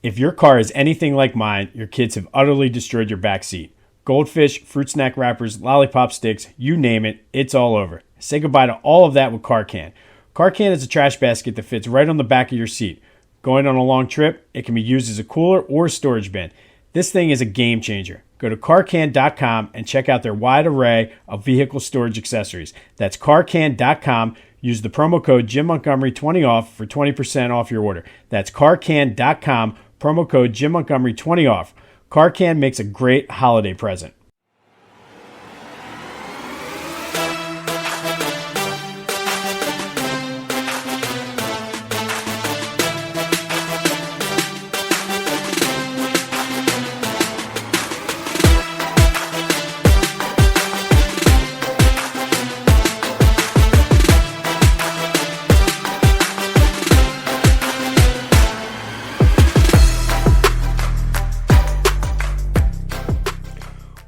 If your car is anything like mine, your kids have utterly destroyed your backseat. Goldfish, fruit snack wrappers, lollipop sticks, you name it, it's all over. Say goodbye to all of that with CarCan. CarCan is a trash basket that fits right on the back of your seat. Going on a long trip, it can be used as a cooler or a storage bin. This thing is a game changer. Go to carcan.com and check out their wide array of vehicle storage accessories. That's carcan.com. Use the promo code JimMontgomery20 off for 20% off your order. That's carcan.com, promo code JimMontgomery20 off. CarCan makes a great holiday present.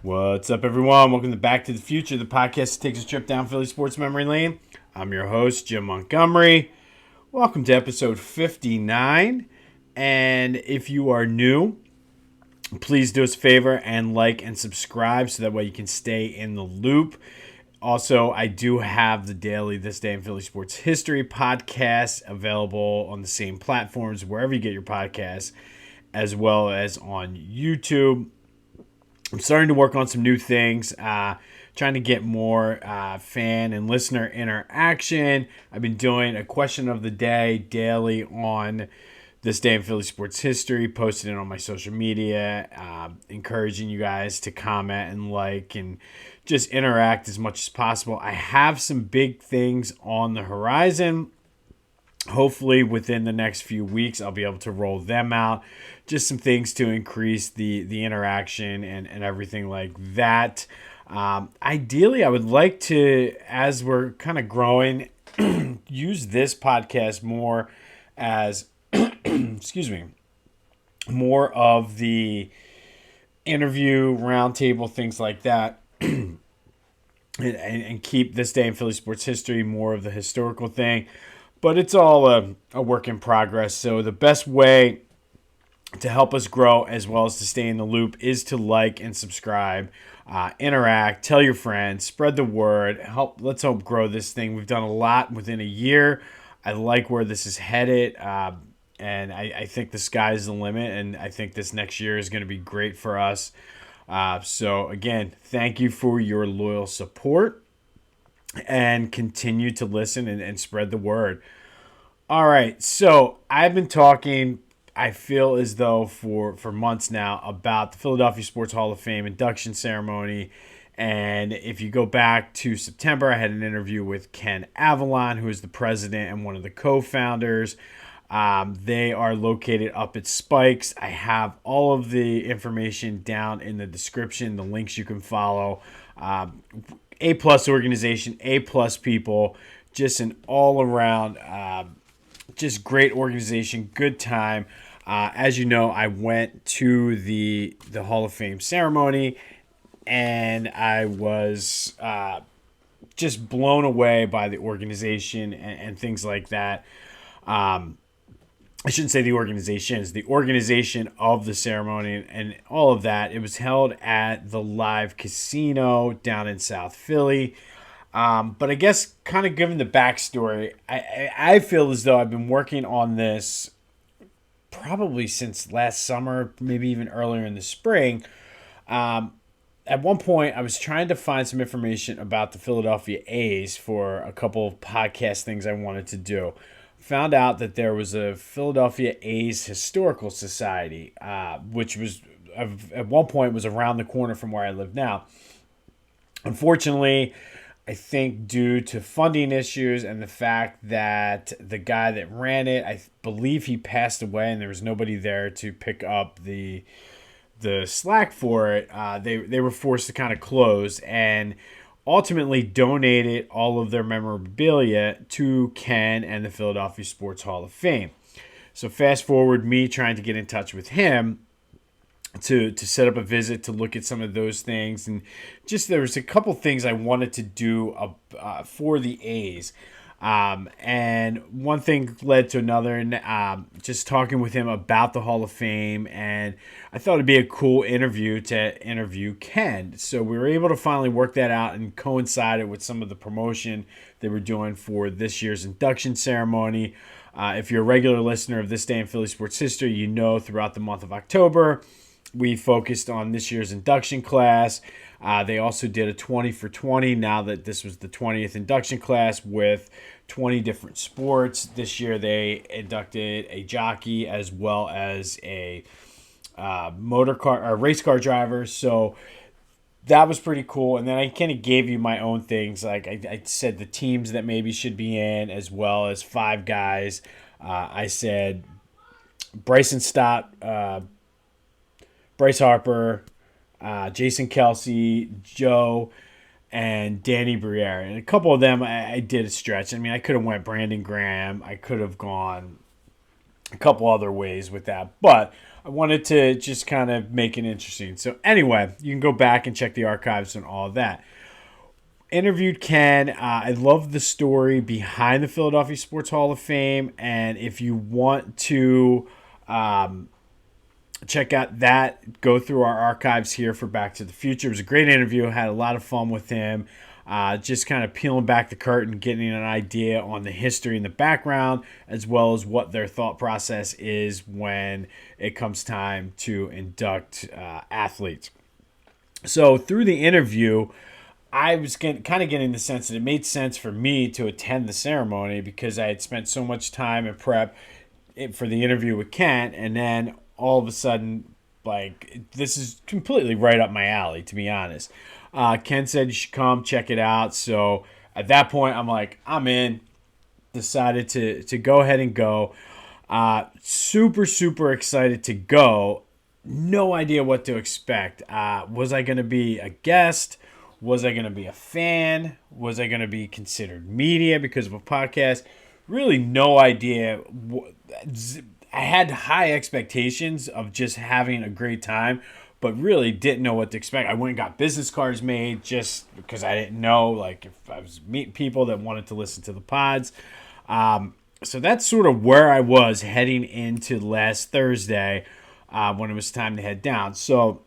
What's up, everyone? Welcome to Back to the Future, the podcast that takes a trip down Philly sports memory lane. I'm your host, Jim Montgomery. Welcome to episode 59. And if you are new, please do us a favor and like and subscribe so that way you can stay in the loop. Also, I do have the daily This Day in Philly Sports History podcast available on the same platforms, wherever you get your podcasts, as well as on YouTube. I'm starting to work on some new things, trying to get more fan and listener interaction. I've been doing a question of the day daily on This Day in Philly Sports History, posting it on my social media, encouraging you guys to comment and like and just interact as much as possible. I have some big things on the horizon. Hopefully within the next few weeks, I'll be able to roll them out. Just some things to increase the interaction and everything like that. Ideally, I would like to, as we're kind of growing, use this podcast more as, more of the interview, roundtable, things like that. and keep This Day in Philly Sports History more of the historical thing. But it's all a work in progress. So the best way to help us grow as well as to stay in the loop is to like and subscribe, interact, tell your friends, spread the word. Let's help grow this thing. We've done a lot within a year. I like where this is headed, and I think the sky's the limit, and I think this next year is going to be great for us. So again, thank you for your loyal support. And continue to listen and spread the word. All right, so I've been talking, I feel as though for months now, about the Philadelphia Sports Hall of Fame induction ceremony. And if you go back to September, I had an interview with Ken Avalon, who is the president and one of the co-founders. They are located up at Spikes. I have all of the information down in the description, the links you can follow. A-plus organization, A-plus people, just an all-around, just great organization, good time. As you know, I went to the Hall of Fame ceremony, and I was just blown away by the organization and things like that. I shouldn't say the organizations, the organization of the ceremony and all of that. It was held at the Live Casino down in South Philly. But I guess kind of given the backstory, I feel as though I've been working on this probably since last summer, maybe even earlier in the spring. At one point, I was trying to find some information about the Philadelphia A's for a couple of podcast things I wanted to do. Found out that there was a Philadelphia A's Historical Society, which was at one point was around the corner from where I live now. Unfortunately, I think due to funding issues and the fact that the guy that ran it, I believe he passed away and there was nobody there to pick up the slack for it, they were forced to kind of close and ultimately donated all of their memorabilia to Ken and the Philadelphia Sports Hall of Fame. So fast forward me trying to get in touch with him to set up a visit to look at some of those things. And just there was a couple things I wanted to do for the A's. And one thing led to another, and just talking with him about the Hall of Fame, and I thought it'd be a cool interview to interview Ken. So we were able to finally work that out and coincide it with some of the promotion they were doing for this year's induction ceremony. If you're a regular listener of This Day in Philly Sports History, you know throughout the month of October, we focused on this year's induction class. They also did a 20 for 20 now that this was the 20th induction class with 20 different sports. This year they inducted a jockey as well as a race car driver. So that was pretty cool. And then I kind of gave you my own things. Like I said the teams that maybe should be in, as well as 5 guys. I said Bryson Stott, Bryce Harper, Jason Kelsey, Joe, and Danny Briere. And a couple of them I did a stretch. I mean, I could have went Brandon Graham. I could have gone a couple other ways with that. But I wanted to just kind of make it interesting. So anyway, you can go back and check the archives and all of that. Interviewed Ken. I love the story behind the Philadelphia Sports Hall of Fame. And if you want to check out that, go through our archives here for Back to the Future. It was a great interview. I had a lot of fun with him. Just kind of peeling back the curtain, getting an idea on the history and the background, as well as what their thought process is when it comes time to induct athletes. So through the interview, I was kind of getting the sense that it made sense for me to attend the ceremony because I had spent so much time in prep for the interview with Kent, and then all of a sudden, like, this is completely right up my alley, to be honest. Ken said you should come check it out. So at that point, I'm like, I'm in. Decided to go ahead and go. Super, super excited to go. No idea what to expect. Was I going to be a guest? Was I going to be a fan? Was I going to be considered media because of a podcast? Really no idea. I had high expectations of just having a great time, but really didn't know what to expect. I went and got business cards made just because I didn't know, like, if I was meeting people that wanted to listen to the pods. So that's sort of where I was heading into last Thursday when it was time to head down. So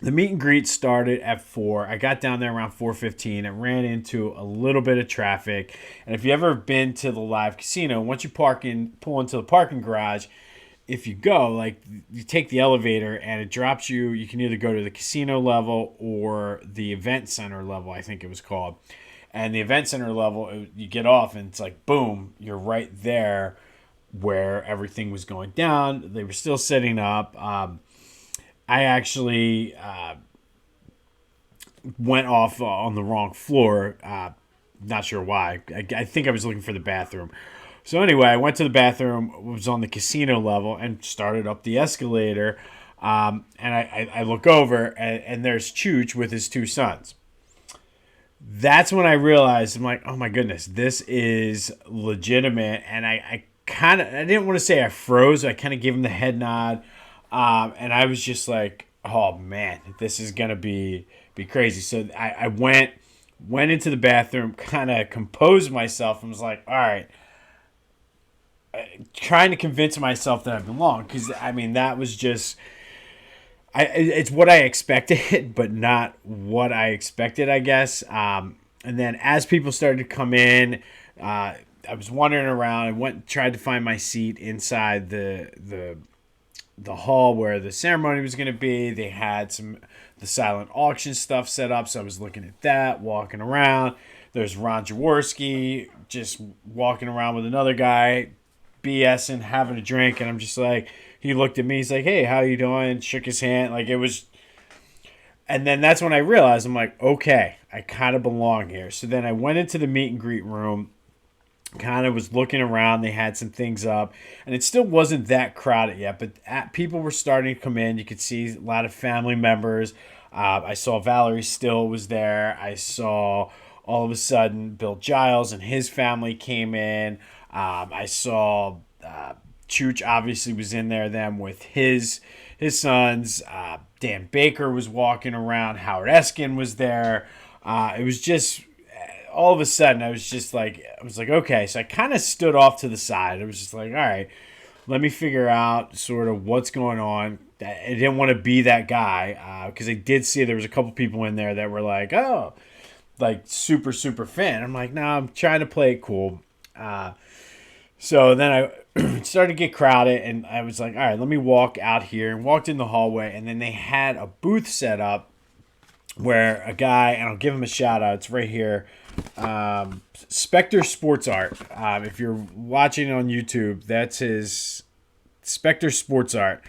the meet and greet started at 4. I got down there around 4:15. I ran into a little bit of traffic. And if you've ever been to the live casino, once you pull into the parking garage, if you go, like, you take the elevator and it drops you. You can either go to the casino level or the event center level, I think it was called. And the event center level, you get off and it's like, boom, you're right there where everything was going down. They were still setting up. I actually went off on the wrong floor. Not sure why. I think I was looking for the bathroom. So anyway, I went to the bathroom, was on the casino level, and started up the escalator. And I look over, and there's Chooch with his 2 sons. That's when I realized, I'm like, oh my goodness, this is legitimate. And I didn't want to say I froze. I kind of gave him the head nod. And I was just like, oh man, this is going to be crazy. So I went into the bathroom, kind of composed myself, and was like, all right, trying to convince myself that I belong. Because, I mean, that was just, it's what I expected, but not what I expected, I guess. And then as people started to come in, I was wandering around. I went and tried to find my seat inside the hall where the ceremony was going to be. They had the silent auction stuff set up, so I was looking at that, walking around. There's Ron Jaworski just walking around with another guy, BSing, having a drink, and I'm just like, he looked at me, he's like, hey, how you doing? Shook his hand. Like, it was, and then that's when I realized, I'm like, okay, I kind of belong here. So then I went into the meet and greet room, kind of was looking around. They had some things up, and it still wasn't that crowded yet, but people were starting to come in. You could see a lot of family members. I saw Valerie Still was there. I saw all of a sudden Bill Giles and his family came in. I saw Chooch obviously was in there then with his sons. Dan Baker was walking around. Howard Eskin was there. It was just all of a sudden, I was like, okay. So I kind of stood off to the side. I was just like, all right, let me figure out sort of what's going on. I didn't want to be that guy because I did see there was a couple people in there that were like, oh, like super, super fan. I'm like, no, I'm trying to play it cool. So then I started to get crowded, and I was like, all right, let me walk out here, and walked in the hallway, and then they had a booth set up where a guy, and I'll give him a shout out, it's right here, Spectre Sports Art. If you're watching on YouTube, that's his Spectre Sports Art.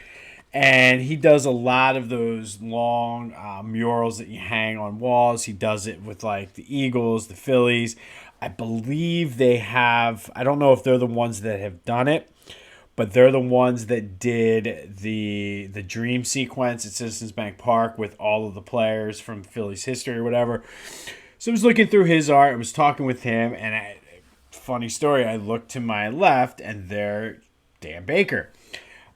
And he does a lot of those long murals that you hang on walls. He does it with like the Eagles, the Phillies. I believe they have, I don't know if they're the ones that have done it, but they're the ones that did the dream sequence at Citizens Bank Park with all of the players from Phillies history or whatever. So I was looking through his art. I was talking with him, and funny story, I looked to my left, and there, Dan Baker.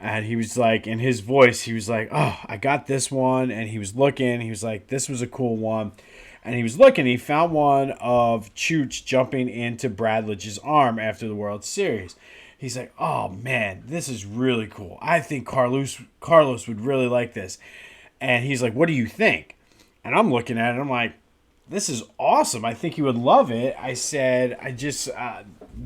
And he was like, in his voice, he was like, oh, I got this one. And he was looking. He was like, this was a cool one. And he was looking. He found one of Chooch jumping into Bradledge's arm after the World Series. He's like, oh, man, this is really cool. I think Carlos would really like this. And he's like, what do you think? And I'm looking at it. I'm like, this is awesome. I think he would love it. I said,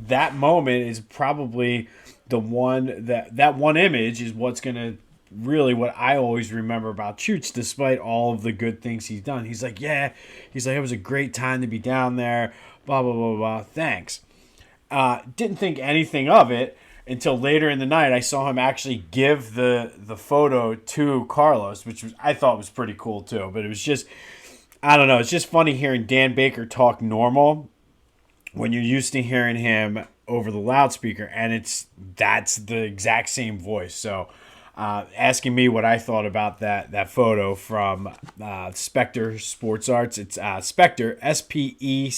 that moment is probably the one that one image is what's going to really what I always remember about Chooch, despite all of the good things he's done. He's like, yeah. He's like, it was a great time to be down there. Blah, blah, blah, blah. Thanks. Didn't think anything of it until later in the night. I saw him actually give the photo to Carlos, which I thought was pretty cool too. But it was just, I don't know. It's just funny hearing Dan Baker talk normal when you're used to hearing him over the loudspeaker, and that's the exact same voice. So asking me what I thought about that photo from Spectre Sports Arts. It's Spectre, Spector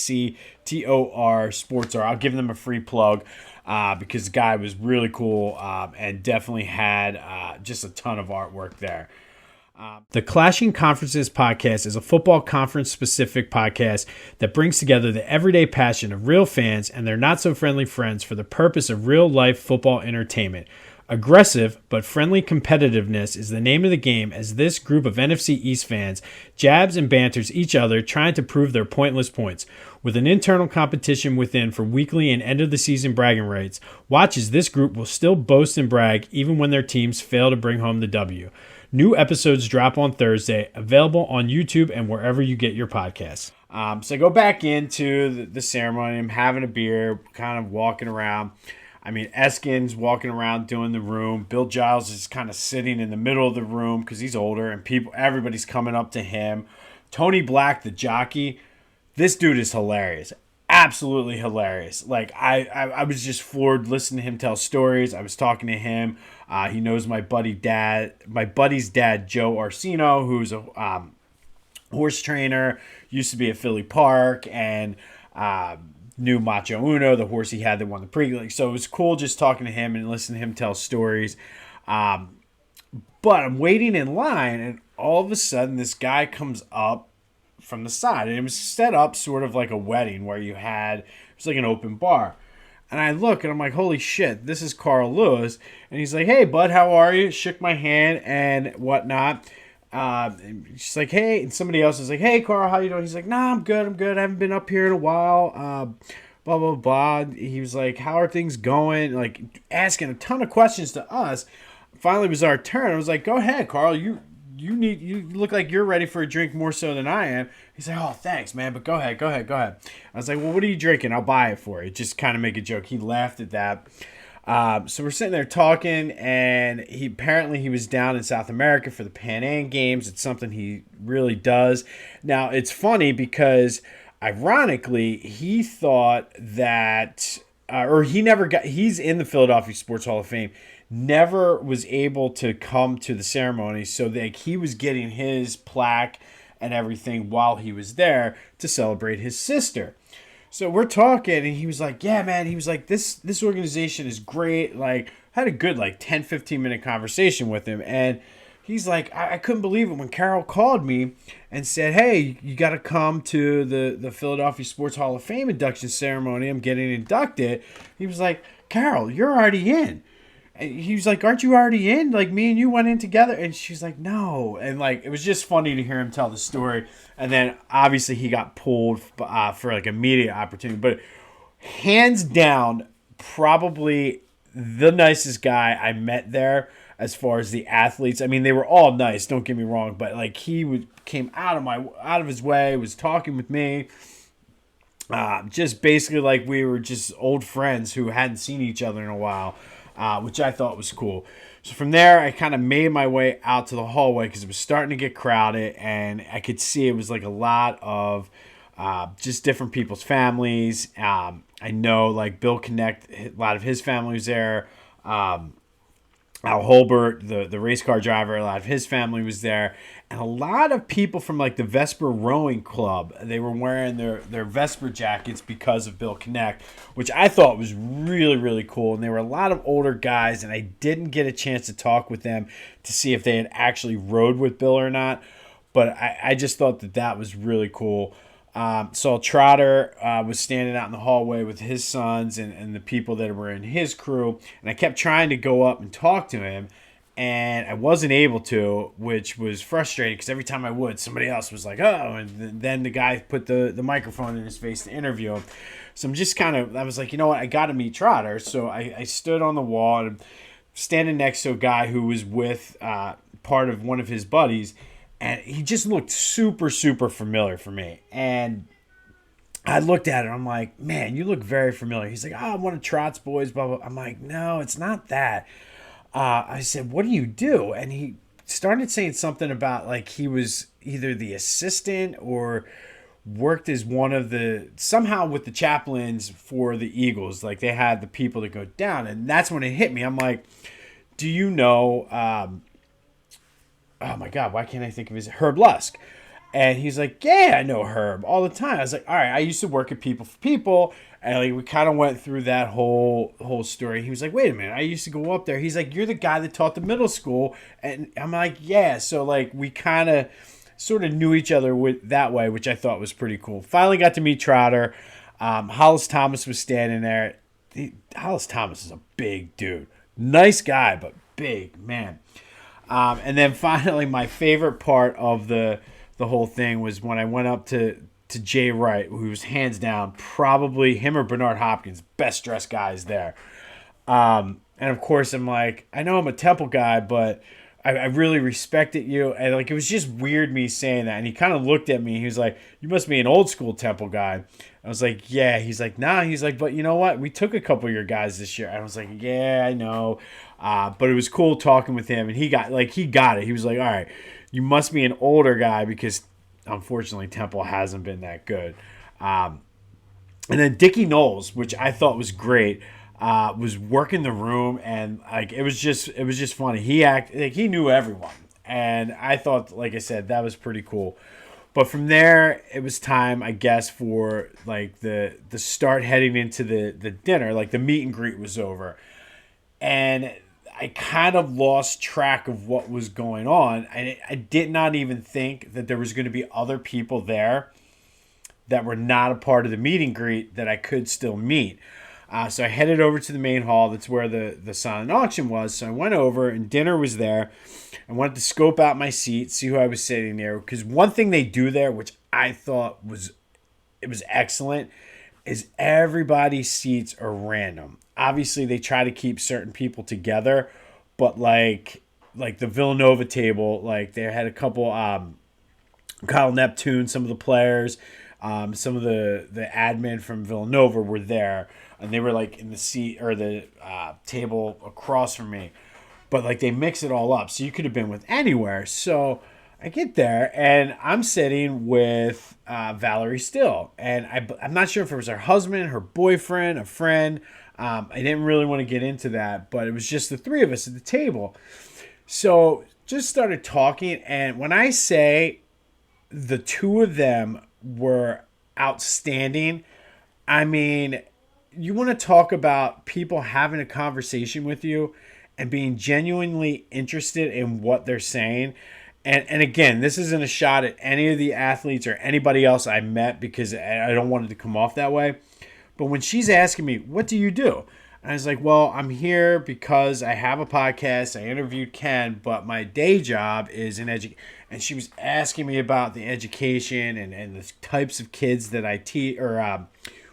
Sports Art. I'll give them a free plug because the guy was really cool and definitely had just a ton of artwork there. The Clashing Conferences Podcast is a football conference-specific podcast that brings together the everyday passion of real fans and their not-so-friendly friends for the purpose of real-life football entertainment. Aggressive but friendly competitiveness is the name of the game as this group of NFC East fans jabs and banters each other trying to prove their pointless points. With an internal competition within for weekly and end-of-the-season bragging rights, watch as this group will still boast and brag even when their teams fail to bring home the W. New episodes drop on Thursday, available on YouTube and wherever you get your podcasts. So I go back into the ceremony. I'm having a beer, kind of walking around. I mean, Eskin's walking around doing the room. Bill Giles is kind of sitting in the middle of the room because he's older, and everybody's coming up to him. Tony Black, the jockey, this dude is hilarious. Absolutely hilarious. Like, I was just floored listening to him tell stories. I was talking to him. He knows my buddy's dad, Joe Arcino, who's a horse trainer, used to be at Philly Park, and knew Macho Uno, the horse he had that won the pre-league. So it was cool just talking to him and listening to him tell stories. But I'm waiting in line, and all of a sudden this guy comes up from the side. And it was set up sort of like a wedding where it was like an open bar. And I look, and I'm like, holy shit, this is Carl Lewis. And he's like, hey, bud, how are you? Shook my hand and whatnot. And she's like, hey. And somebody else is like, hey, Carl, how you doing? He's like, nah, I'm good. I haven't been up here in a while. Blah, blah, blah. He was like, how are things going? Like, asking a ton of questions to us. Finally, it was our turn. I was like, go ahead, Carl. You look like you're ready for a drink more so than I am. He's like, oh, thanks, man, but go ahead. I was like, well, what are you drinking? I'll buy it for you. Just kind of make a joke. He laughed at that. So we're sitting there talking, and he was down in South America for the Pan Am Games. It's something he really does. Now, it's funny because, ironically, he thought that, he's in the Philadelphia Sports Hall of Fame, never was able to come to the ceremony, so that he was getting his plaque and everything while he was there to celebrate his sister. So we're talking, and he was like, yeah, man, he was like, this organization is great. Like, had a good 10, 15 minute conversation with him. And he's like, I couldn't believe it when Carol called me and said, hey, you got to come to the Philadelphia Sports Hall of Fame induction ceremony. I'm getting inducted. He was like, Carol, you're already in. And he was like, aren't you already in? Like, me and you went in together. And she's like, no. And, like, it was just funny to hear him tell the story. And then, obviously, he got pulled for, like, a media opportunity. But hands down, probably the nicest guy I met there as far as the athletes. I mean, they were all nice, don't get me wrong. But, like, came out of his way, was talking with me. Just basically like we were just old friends who hadn't seen each other in a while. Which I thought was cool. So from there, I kind of made my way out to the hallway because it was starting to get crowded, and I could see it was like a lot of just different people's families. I know like Bill Connect, a lot of his family was there. Al Holbert, the race car driver, a lot of his family was there. And a lot of people from like the Vesper Rowing Club, they were wearing their Vesper jackets because of Bill Connect, which I thought was really, really cool. And there were a lot of older guys, and I didn't get a chance to talk with them to see if they had actually rode with Bill or not. But I just thought that was really cool. Saul Trotter was standing out in the hallway with his sons and the people that were in his crew. And I kept trying to go up and talk to him, and I wasn't able to, which was frustrating because every time I would, somebody else was like, oh, and then the guy put the microphone in his face to interview him. So I'm just I was like, you know what, I got to meet Trotter. So I stood on the wall and standing next to a guy who was with part of one of his buddies, and he just looked super, super familiar for me. And I looked at it, I'm like, man, you look very familiar. He's like, oh, I'm one of Trot's boys, blah, blah. I'm like, no, it's not that. I said, what do you do? And he started saying something about like he was either the assistant or worked as one of somehow with the chaplains for the Eagles. Like they had the people that go down. And that's when it hit me. I'm like, do you know, oh my God, why can't I think of his Herb Lusk? And he's like, yeah, I know Herb all the time. I was like, all right, I used to work at People for People. And like we kind of went through that whole story. He was like, wait a minute, I used to go up there. He's like, you're the guy that taught the middle school. And I'm like, yeah. So like we kind of sort of knew each other that way, which I thought was pretty cool. Finally got to meet Trotter. Hollis Thomas was standing there. Hollis Thomas is a big dude. Nice guy, but big, man. And then finally, my favorite part of the whole thing was when I went up to Jay Wright, who was hands down probably him or Bernard Hopkins, best dressed guys there. And of course, I'm like, I know I'm a Temple guy, but I really respected you. And like, it was just weird me saying that. And he kind of looked at me. He was like, you must be an old school Temple guy. I was like, yeah. He's like, nah. He's like, but you know what? We took a couple of your guys this year. I was like, yeah, I know. But it was cool talking with him. And he got it. He was like, all right, you must be an older guy because unfortunately Temple hasn't been that good. And then Dickie Knowles, which I thought was great, was working the room, and like it was just funny. He knew everyone, and I thought, like I said, that was pretty cool. But from there, it was time, I guess, for like the start heading into the dinner. Like the meet and greet was over, and I kind of lost track of what was going on. I did not even think that there was going to be other people there that were not a part of the meet and greet that I could still meet. So I headed over to the main hall. That's where the silent auction was. So I went over, and dinner was there. I wanted to scope out my seat, see who I was sitting there. Because one thing they do there, which I thought was excellent, is everybody's seats are random. Obviously, they try to keep certain people together, but like the Villanova table, like they had a couple Kyle Neptune, some of the players, some of the admin from Villanova were there, and they were like in the seat or the table across from me. But like they mix it all up, so you could have been with anywhere. So I get there, and I'm sitting with Valerie Still, and I'm not sure if it was her husband, her boyfriend, a friend. I didn't really want to get into that, but it was just the three of us at the table. So just started talking, and when I say the two of them were outstanding, I mean, you want to talk about people having a conversation with you and being genuinely interested in what they're saying. And again, this isn't a shot at any of the athletes or anybody else I met, because I don't want it to come off that way. But when she's asking me, what do you do? And I was like, well, I'm here because I have a podcast. I interviewed Ken, but my day job is in education. And she was asking me about the education and the types of kids that I teach or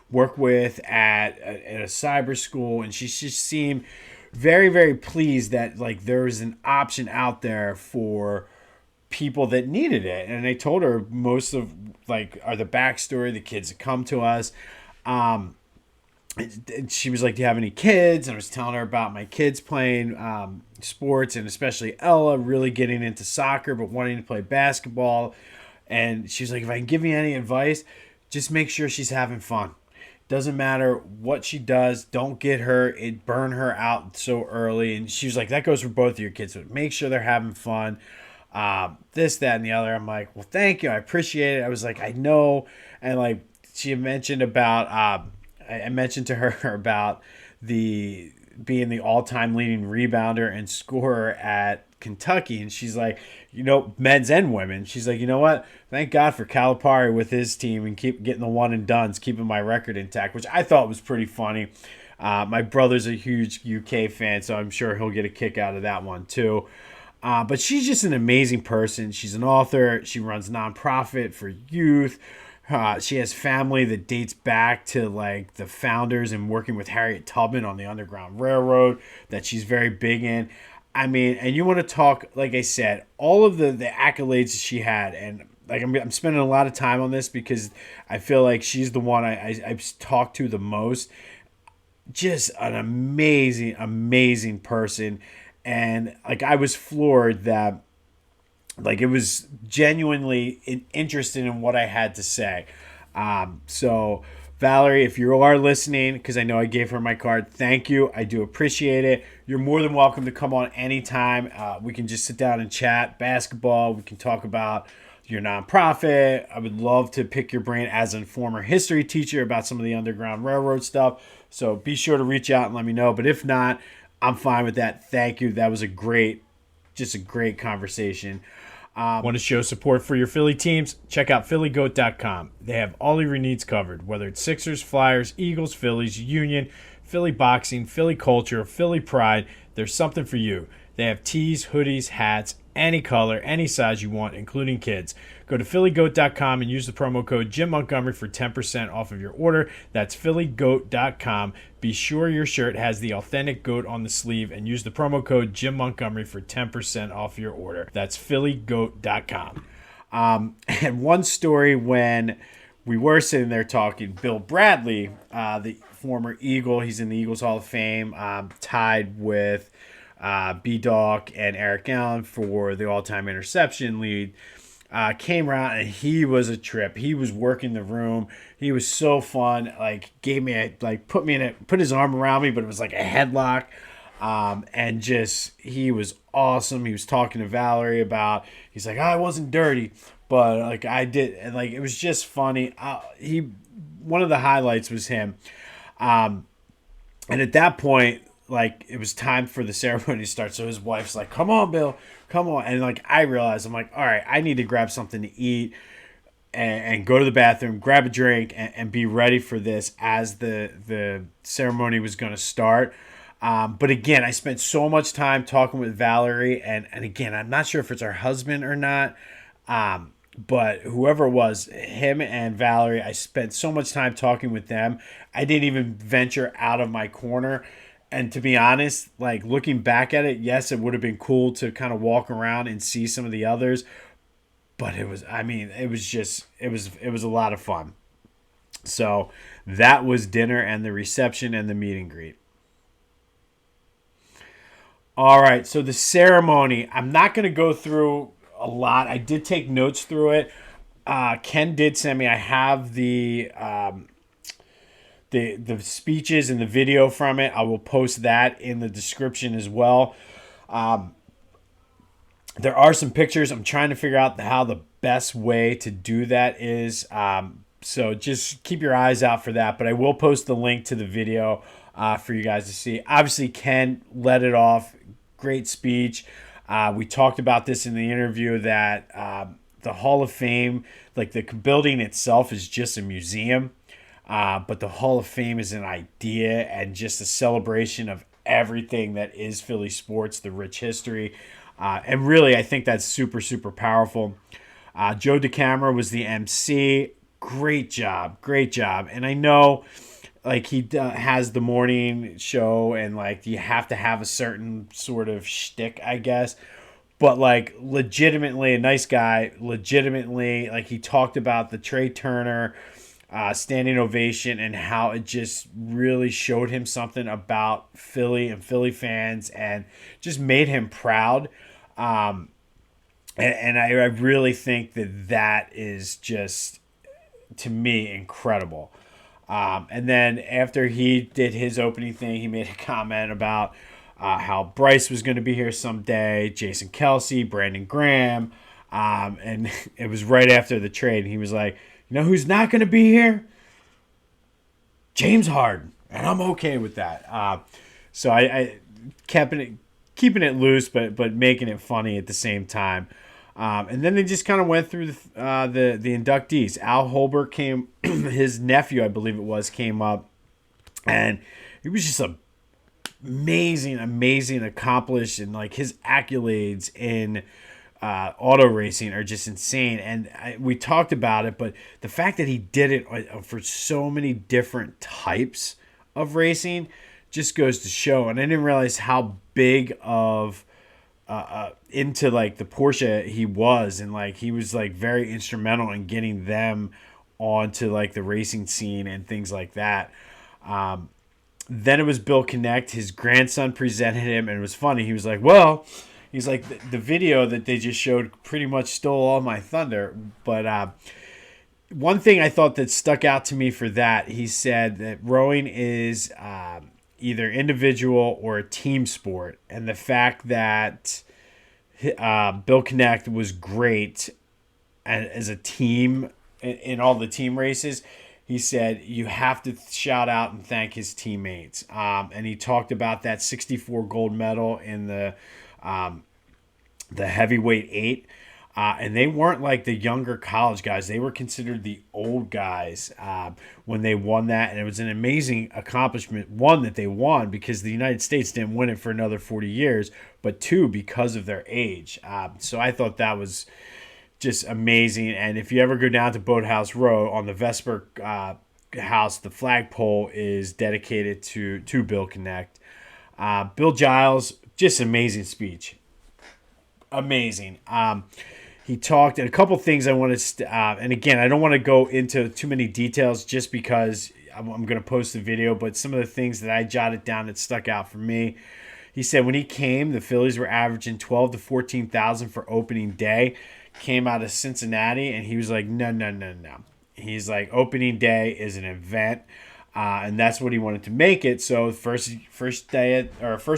work with at a cyber school. And she just seemed very, very pleased that like there was an option out there for people that needed it. And I told her most of like are the backstory, the kids that come to us. And she was like, do you have any kids? And I was telling her about my kids playing sports, and especially Ella really getting into soccer but wanting to play basketball. And she's like, if I can give you any advice, just make sure she's having fun. Doesn't matter what she does, don't get her, burn her out so early. And she was like, that goes for both of your kids, so make sure they're having fun. This, that, and the other. I'm like, well, thank you, I appreciate it. I was like, I know. And like she mentioned about I mentioned to her about being the all-time leading rebounder and scorer at Kentucky, and she's like, men's and women. She's like, you know what? Thank God for Calipari with his team and keep getting the one and dones, keeping my record intact, which I thought was pretty funny. My brother's a huge UK fan, so I'm sure he'll get a kick out of that one too. But she's just an amazing person. She's an author. She runs nonprofit for youth. She has family that dates back to like the founders and working with Harriet Tubman on the Underground Railroad that she's very big in. I mean, and you want to talk, like I said, all of the accolades she had. And like I'm spending a lot of time on this because I feel like she's the one I've talked to the most. Just an amazing, amazing person. And like I was floored that like it was genuinely interested in what I had to say. So Valerie, if you are listening, because I know I gave her my card, thank you. I do appreciate it. You're more than welcome to come on anytime. We can just sit down and chat basketball. We can talk about your nonprofit. I would love to pick your brain as a former history teacher about some of the Underground Railroad stuff. So be sure to reach out and let me know. But if not, I'm fine with that. Thank you. That was just a great conversation. Want to show support for your Philly teams? Check out PhillyGoat.com. They have all your needs covered, whether it's Sixers, Flyers, Eagles, Phillies, Union, Philly boxing, Philly culture, Philly pride. There's something for you. They have tees, hoodies, hats, any color, any size you want, including kids. Go to PhillyGoat.com and use the promo code Jim Montgomery for 10% off of your order. That's PhillyGoat.com. Be sure your shirt has the authentic goat on the sleeve and use the promo code Jim Montgomery for 10% off your order. That's PhillyGoat.com. And one story when we were sitting there talking, Bill Bradley, the former Eagle, he's in the Eagles Hall of Fame, tied with B-Doc and Eric Allen for the all-time interception lead, came around and he was a trip. He was working the room. He was so fun. Like put his arm around me, but it was like a headlock. And just, he was awesome. He was talking to Valerie about, he's like, I wasn't dirty, but like I did. And like, it was just funny. One of the highlights was him. And at that point, like it was time for the ceremony to start. So his wife's like, come on, Bill, come on. And like, I realized, I'm like, all right, I need to grab something to eat and go to the bathroom, grab a drink and be ready for this as the ceremony was going to start. But again, I spent so much time talking with Valerie and again, I'm not sure if it's her husband or not. But whoever it was, him and Valerie, I spent so much time talking with them. I didn't even venture out of my corner. And to be honest, like looking back at it, yes, it would have been cool to kind of walk around and see some of the others. But it was a lot of fun. So that was dinner and the reception and the meet and greet. All right, so the ceremony, I'm not going to go through a lot. I did take notes through it. Ken did send me, I have the speeches and the video from it. I will post that in the description as well. There are some pictures. I'm trying to figure out how the best way to do that is. So just keep your eyes out for that. But I will post the link to the video for you guys to see. Obviously, Ken let it off, great speech. We talked about this in the interview that the Hall of Fame, like the building itself, is just a museum. But the Hall of Fame is an idea and just a celebration of everything that is Philly sports, the rich history. And really, I think that's super, super powerful. Joe DeCamara was the MC. Great job. Great job. And I know like he has the morning show and like you have to have a certain sort of shtick, I guess. But like legitimately a nice guy, legitimately like he talked about the Trey Turner standing ovation and how it just really showed him something about Philly and Philly fans and just made him proud. And I really think that is just, to me, incredible. And then after he did his opening thing, he made a comment about how Bryce was going to be here someday, Jason Kelsey, Brandon Graham. And it was right after the trade. And he was like, you know who's not going to be here? James Harden. And I'm okay with that. So I kept it, keeping it loose, but making it funny at the same time. And then they just kind of went through the inductees. Al Holbert came, his nephew, I believe it was, came up, and he was just amazing, accomplished, and like his accolades in auto racing are just insane. And we talked about it, but the fact that he did it for so many different types of racing just goes to show. And I didn't realize how big of into like the Porsche he was, and like he was like very instrumental in getting them onto like the racing scene and things like that. Then it was Bill Connect. His grandson presented him, and it was funny. He was like, well, he's like, the video that they just showed pretty much stole all my thunder. But one thing I thought that stuck out to me for that, he said that rowing is either individual or a team sport. And the fact that Bill Connect was great as a team in all the team races, he said you have to shout out and thank his teammates. And he talked about that 64 gold medal in the heavyweight 8. And they weren't like the younger college guys. They were considered the old guys when they won that. And it was an amazing accomplishment. One, that they won because the United States didn't win it for another 40 years. But two, because of their age. So I thought that was just amazing. And if you ever go down to Boathouse Row on the Vesper house, the flagpole is dedicated to Bill Connect. Bill Giles, just amazing speech. Amazing. He talked, and a couple things I want to, and again, I don't want to go into too many details just because I'm going to post the video, but some of the things that I jotted down that stuck out for me. He said when he came, the Phillies were averaging 12 to 14,000 for opening day. Came out of Cincinnati, and he was like, no. He's like, opening day is an event, and that's what he wanted to make it. So first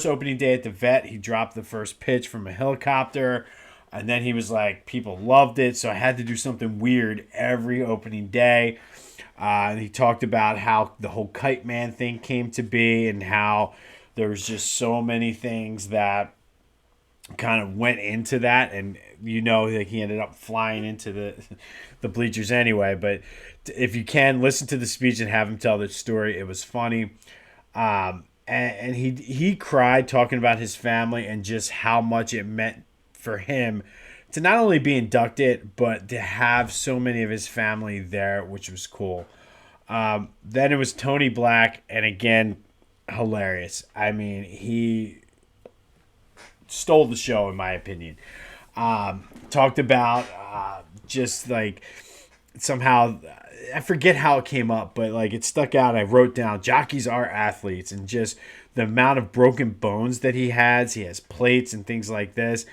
opening day at the Vet, he dropped the first pitch from a helicopter. And then he was like, people loved it, so I had to do something weird every opening day. And he talked about how the whole Kite Man thing came to be and how there was just so many things that kind of went into that. And, like he ended up flying into the bleachers anyway. But if you can, listen to the speech and have him tell the story. It was funny. And he cried talking about his family and just how much it meant for him to not only be inducted, but to have so many of his family there, which was cool. Then it was Tony Black, and again, hilarious. I mean, he stole the show, in my opinion. Talked about just like somehow, I forget how it came up, but like it stuck out. I wrote down, jockeys are athletes, and just the amount of broken bones that he has. He has plates and things like this.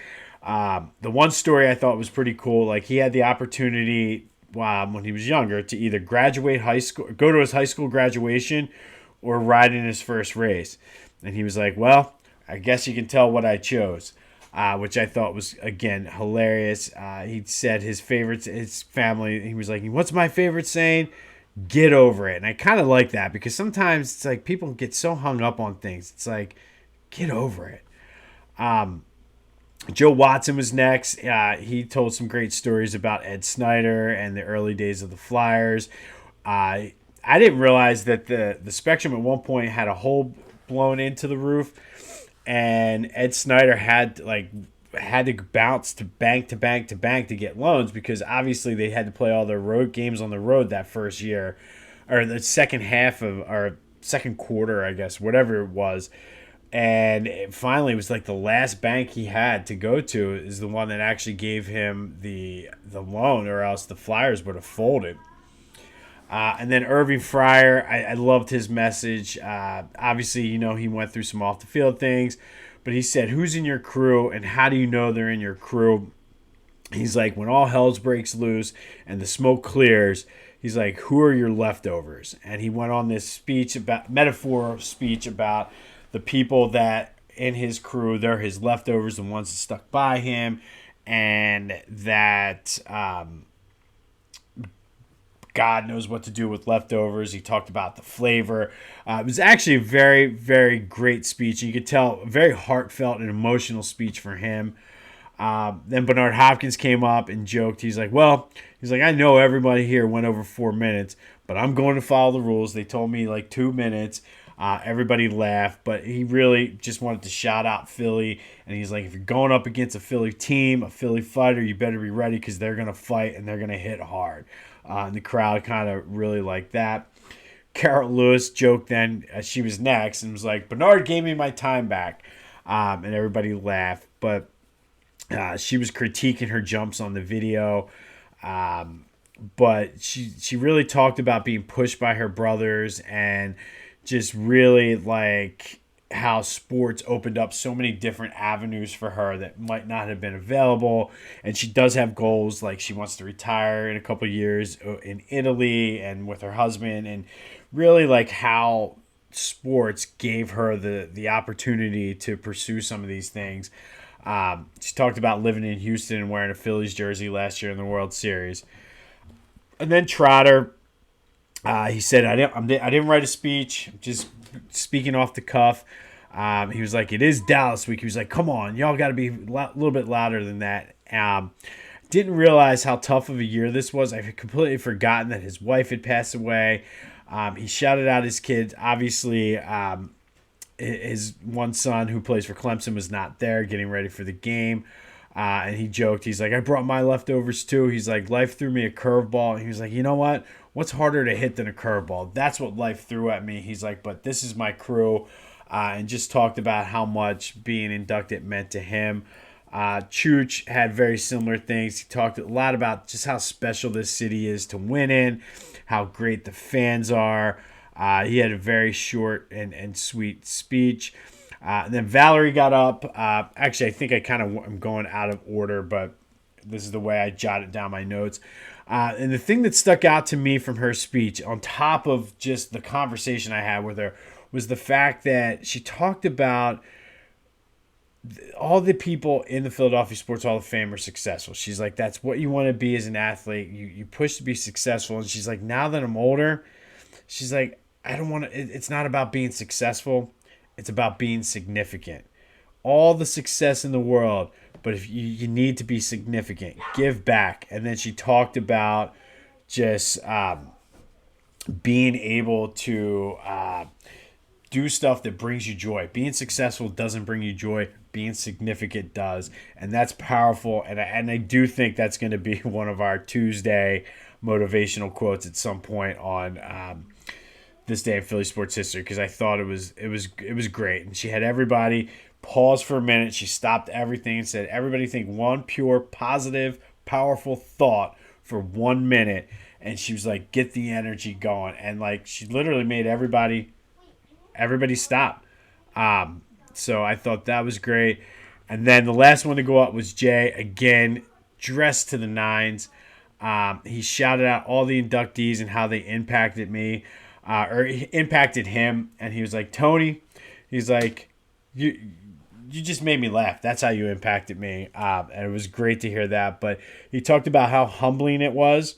The one story I thought was pretty cool, like he had the opportunity when he was younger to either graduate high school, go to his high school graduation, or ride in his first race. And he was like, well, I guess you can tell what I chose, which I thought was, again, hilarious. He said his favorites, his family, he was like, what's my favorite saying? Get over it. And I kind of like that because sometimes it's like people get so hung up on things. It's like, get over it. Joe Watson was next. He told some great stories about Ed Snyder and the early days of the Flyers. I didn't realize that the Spectrum at one point had a hole blown into the roof, and Ed Snyder had to bounce to bank to bank to bank to get loans because obviously they had to play all their road games on the road that first year, or the second half of or second quarter, I guess, whatever it was. And finally, it was like the last bank he had to go to is the one that actually gave him the loan, or else the Flyers would have folded. And then Irving Fryer, I loved his message. Obviously, he went through some off the field things, but he said, "Who's in your crew, and how do you know they're in your crew?" He's like, "When all hell breaks loose and the smoke clears, he's like, who are your leftovers?" And he went on this metaphor speech about the people that in his crew, they're his leftovers, the ones that stuck by him, and that God knows what to do with leftovers. He talked about the flavor. It was actually a very, very great speech. You could tell, a very heartfelt and emotional speech for him. Then Bernard Hopkins came up and joked. He's like, I know everybody here went over 4 minutes, but I'm going to follow the rules. They told me like 2 minutes. Everybody laughed, but he really just wanted to shout out Philly. And he's like, if you're going up against a Philly team, a Philly fighter, you better be ready because they're going to fight and they're going to hit hard. And the crowd kind of really liked that. Carol Lewis joked then, she was next, and was like, Bernard gave me my time back. And everybody laughed. But she was critiquing her jumps on the video. But she really talked about being pushed by her brothers and just really like how sports opened up so many different avenues for her that might not have been available. And she does have goals, like she wants to retire in a couple of years in Italy and with her husband, and really like how sports gave her the opportunity to pursue some of these things. She talked about living in Houston and wearing a Phillies jersey last year in the World Series. And then Trotter, he said, I didn't write a speech, just speaking off the cuff. He was like, it is Dallas week. He was like, come on, y'all got to be a little bit louder than that. Didn't realize how tough of a year this was. I had completely forgotten that his wife had passed away. He shouted out his kids. Obviously, his one son who plays for Clemson was not there getting ready for the game. And he joked, he's like, I brought my leftovers too. He's like, life threw me a curveball. And he was like, you know what? What's harder to hit than a curveball? That's what life threw at me. He's like, but this is my crew. And just talked about how much being inducted meant to him. Chooch had very similar things. He talked a lot about just how special this city is to win in, how great the fans are. He had a very short and sweet speech. And then Valerie got up. Actually, I think I kind of am going out of order, but this is the way I jotted down my notes. And the thing that stuck out to me from her speech, on top of just the conversation I had with her, was the fact that she talked about all the people in the Philadelphia Sports Hall of Fame are successful. She's like, that's what you want to be as an athlete. You push to be successful. And she's like, now that I'm older, she's like, I don't want to, it's not about being successful. It's about being significant. All the success in the world, but if you need to be significant, give back. And then she talked about just being able to do stuff that brings you joy. Being successful doesn't bring you joy. Being significant does. And that's powerful. And I do think that's going to be one of our Tuesday motivational quotes at some point on this day in Philly sports history, because I thought it was great. And she had everybody pause for a minute. She stopped everything and said, everybody think one pure, positive, powerful thought for 1 minute. And she was like, get the energy going. And like, she literally made everybody stop. So I thought that was great. And then the last one to go up was Jay, again, dressed to the nines. He shouted out all the inductees and how they impacted me. Or impacted him, and he was like, Tony, he's like, you just made me laugh. That's how you impacted me, and it was great to hear that. But he talked about how humbling it was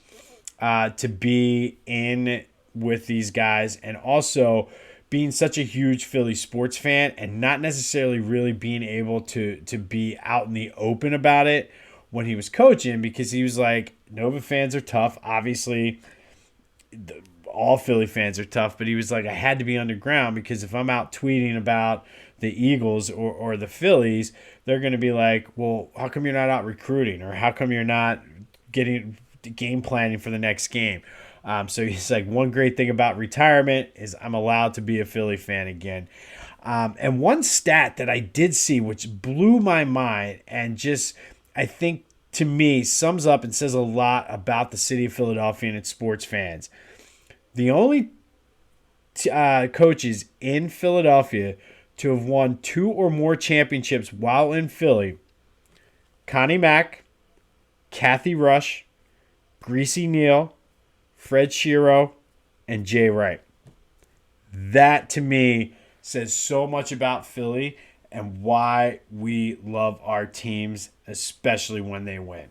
to be in with these guys, and also being such a huge Philly sports fan and not necessarily really being able to be out in the open about it when he was coaching, because he was like, Nova fans are tough. Obviously, all Philly fans are tough, but he was like, I had to be underground, because if I'm out tweeting about the Eagles or the Phillies, they're going to be like, well, how come you're not out recruiting? Or how come you're not getting game planning for the next game? So he's like, one great thing about retirement is I'm allowed to be a Philly fan again. And one stat that I did see, which blew my mind and just, I think, to me, sums up and says a lot about the city of Philadelphia and its sports fans. The only coaches in Philadelphia to have won 2 or more championships while in Philly: Connie Mack, Kathy Rush, Greasy Neal, Fred Shiro, and Jay Wright. That, to me, says so much about Philly and why we love our teams, especially when they win.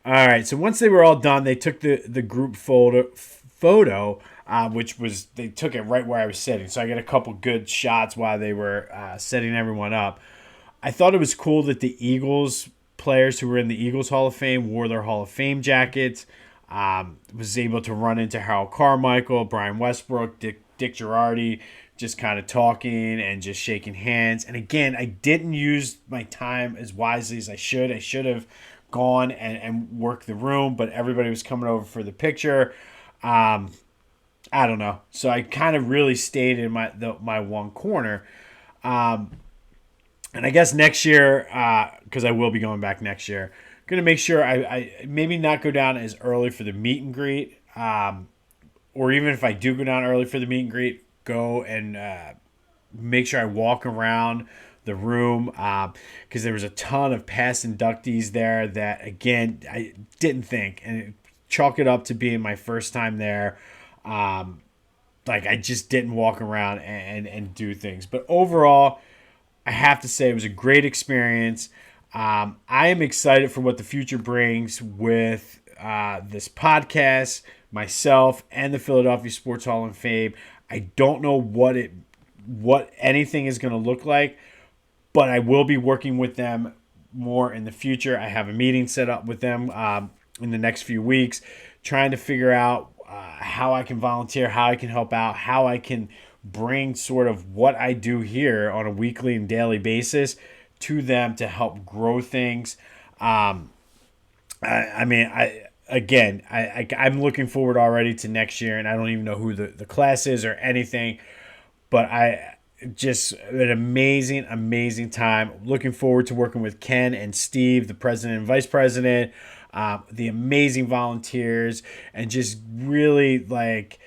All right, so once they were all done, they took the group photo, which was, they took it right where I was sitting. So I got a couple good shots while they were setting everyone up. I thought it was cool that the Eagles players who were in the Eagles Hall of Fame wore their Hall of Fame jackets. Was able to run into Harold Carmichael, Brian Westbrook, Dick Girardi, just kind of talking and just shaking hands. And again, I didn't use my time as wisely as I should. I should have gone and worked the room, but everybody was coming over for the picture. I don't know. So I kind of really stayed in my one corner. And I guess next year, because I will be going back next year, going to make sure I maybe not go down as early for the meet and greet. Or even if I do go down early for the meet and greet, go and make sure I walk around the room, because there was a ton of past inductees there that, again, I didn't think, and chalk it up to being my first time there. Like, I just didn't walk around and do things. But overall, I have to say it was a great experience. I am excited for what the future brings with this podcast, myself, and the Philadelphia Sports Hall of Fame. I don't know what anything is going to look like, but I will be working with them more in the future. I have a meeting set up with them in the next few weeks, trying to figure out how I can volunteer, how I can help out, how I can bring sort of what I do here on a weekly and daily basis to them to help grow things. I'm looking forward already to next year, and I don't even know who the class is or anything, but just an amazing time. Looking forward to working with Ken and Steve, the president and vice president, the amazing volunteers, and just really like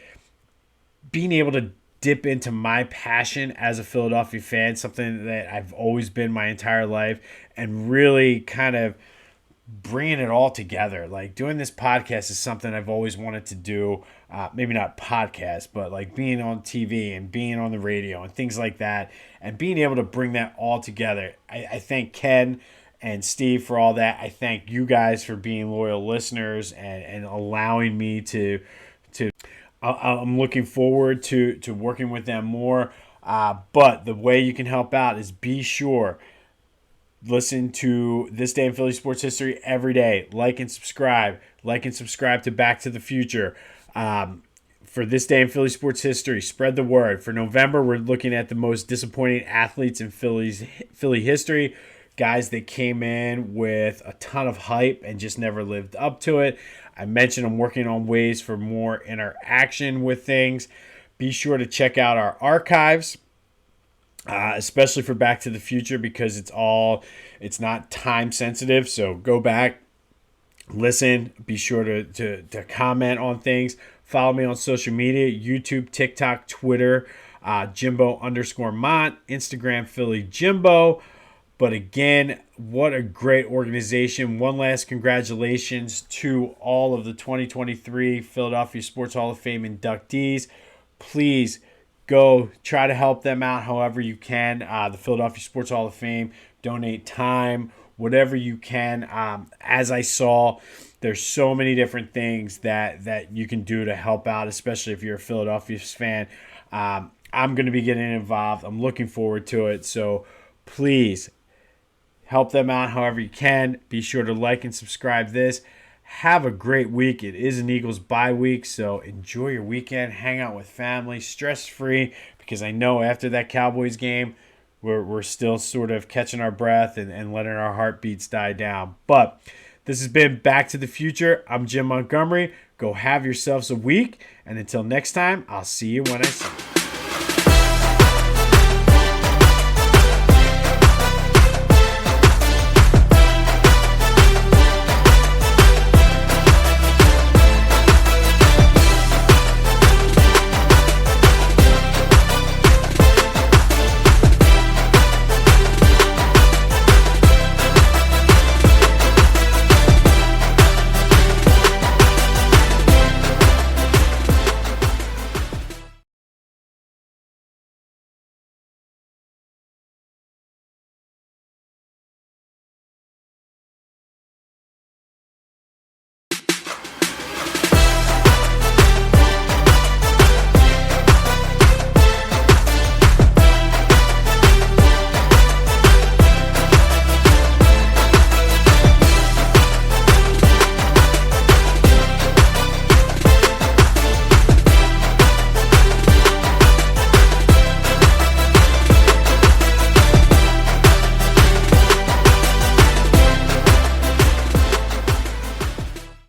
being able to dip into my passion as a Philadelphia fan, something that I've always been my entire life, and really kind of bringing it all together. Like, doing this podcast is something I've always wanted to do. Maybe not podcast, but like being on TV and being on the radio and things like that, and being able to bring that all together. I thank Ken and Steve for all that. I thank you guys for being loyal listeners and allowing me to I'm looking forward to working with them more. But the way you can help out is, be sure, listen to This Day in Philly Sports History every day. Like and subscribe. Like and subscribe to Back to the Future. For This Day in Philly Sports History, spread the word. For November, we're looking at the most disappointing athletes in Philly history. Guys that came in with a ton of hype and just never lived up to it. I mentioned I'm working on ways for more interaction with things. Be sure to check out our archives, especially for Back to the Future, because it's not time sensitive. So go back, listen, be sure to comment on things. Follow me on social media: YouTube, TikTok, Twitter, Jimbo_Mont, Instagram, Philly Jimbo. But again, what a great organization. One last congratulations to all of the 2023 Philadelphia Sports Hall of Fame inductees. Please go try to help them out however you can. The Philadelphia Sports Hall of Fame, donate time, whatever you can. As I saw, there's so many different things that you can do to help out, especially if you're a Philadelphia fan. I'm going to be getting involved. I'm looking forward to it. So please help them out however you can. Be sure to like and subscribe this. Have a great week. It is an Eagles bye week, so enjoy your weekend. Hang out with family, stress-free, because I know after that Cowboys game, we're still sort of catching our breath and letting our heartbeats die down. But this has been Back to the Future. I'm Jim Montgomery. Go have yourselves a week, and until next time, I'll see you when I see you.